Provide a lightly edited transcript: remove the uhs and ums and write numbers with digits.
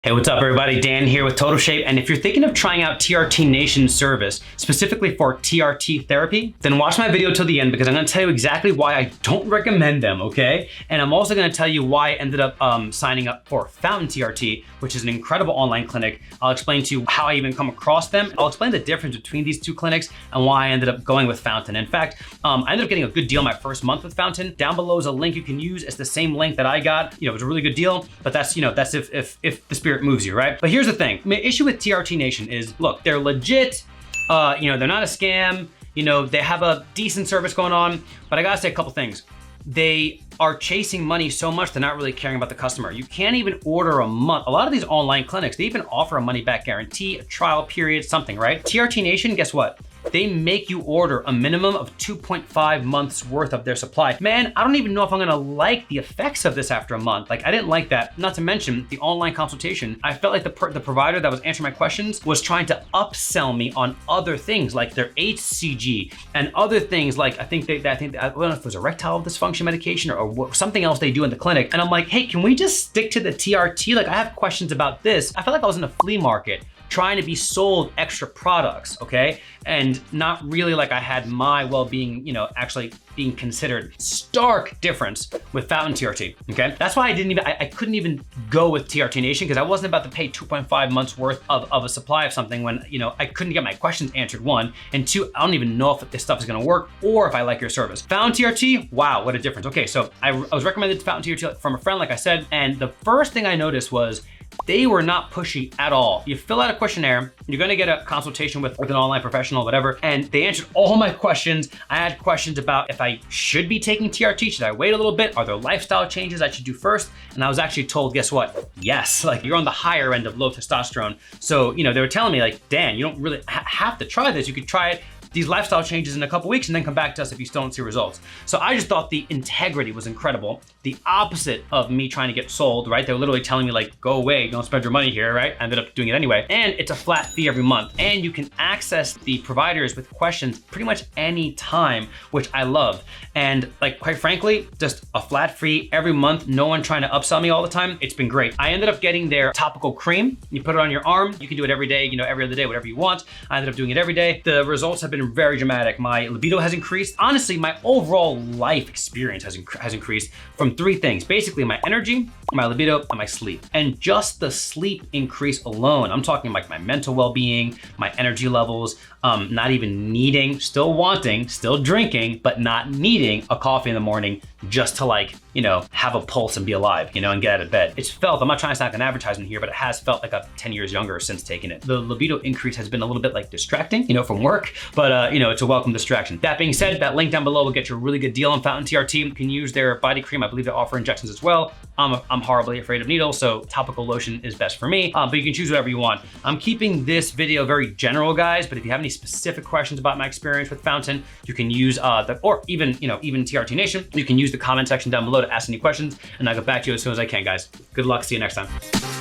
Hey, what's up everybody? Dan here with Total Shape, and if you're thinking of trying out TRT Nation's service, specifically for TRT therapy, then watch my video till the end because I'm gonna tell you exactly why I don't recommend them, okay? And I'm also gonna tell you why I ended up signing up for Fountain TRT, which is an incredible online clinic. I'll explain to you how I even come across them. I'll explain the difference between these two clinics and why I ended up going with Fountain. In fact, I ended up getting a good deal my first month with Fountain. Down below is a link you can use. It's the same link that I got. It was a really good deal, but that's if the spirit moves you, right? But here's the thing. My issue with TRT Nation is, look, they're legit. They're not a scam. They have a decent service going on, but I gotta say a couple things. They are chasing money so much, they're not really caring about the customer. You can't even order a month. A lot of these online clinics, they even offer a money back guarantee, a trial period, something, right? TRT Nation, guess what? They make you order a minimum of 2.5 months worth of their supply. Man, I don't even know if I'm gonna like the effects of this after a month. Like, I didn't like that. Not to mention the online consultation. I felt like the provider that was answering my questions was trying to upsell me on other things like their HCG and other things like, I don't know if it was erectile dysfunction medication or something else they do in the clinic. And I'm like, hey, can we just stick to the TRT? Like, I have questions about this. I felt like I was in a flea market trying to be sold extra products, okay? And not really like I had my well-being, actually being considered. Stark difference with Fountain TRT, okay? That's why I couldn't even go with TRT Nation because I wasn't about to pay 2.5 months worth of a supply of something when, I couldn't get my questions answered, one, and two, I don't even know if this stuff is gonna work or if I like your service. Fountain TRT, wow, what a difference. Okay, so I was recommended to Fountain TRT from a friend, like I said, and the first thing I noticed was they were not pushy at all. You fill out a questionnaire, you're gonna get a consultation with an online professional, whatever, and they answered all my questions. I had questions about if I should be taking TRT, should I wait a little bit? Are there lifestyle changes I should do first? And I was actually told, guess what? Yes, like you're on the higher end of low testosterone. So, they were telling me like, Dan, you don't really have to try this. You could try it, these lifestyle changes in a couple weeks and then come back to us if you still don't see results. So I just thought the integrity was incredible. The opposite of me trying to get sold, right? They were literally telling me like, go away, don't spend your money here, right? I ended up doing it anyway. And it's a flat fee every month. And you can access the providers with questions pretty much any time, which I love. And like, quite frankly, just a flat fee every month, no one trying to upsell me all the time. It's been great. I ended up getting their topical cream. You put it on your arm. You can do it every day, every other day, whatever you want. I ended up doing it every day. The results have been very dramatic. My libido has increased. Honestly, my overall life experience has increased from three things. Basically, my energy, my libido, and my sleep. And just the sleep increase alone, I'm talking like my mental well-being, my energy levels, not even needing, still wanting, still drinking, but not needing a coffee in the morning just to have a pulse and be alive, and get out of bed. It's felt, I'm not trying to sound like an advertisement here, but it has felt like I'm 10 years younger since taking it. The libido increase has been a little bit like distracting, from work, but it's a welcome distraction. That being said, that link down below will get you a really good deal on Fountain TRT. You can use their body cream. I believe they offer injections as well. I'm horribly afraid of needles, so topical lotion is best for me, but you can choose whatever you want. I'm keeping this video very general, guys, but if you have any specific questions about my experience with Fountain, you can use even TRT Nation, you can use the comment section down below to ask any questions, and I'll get back to you as soon as I can, guys. Good luck, see you next time.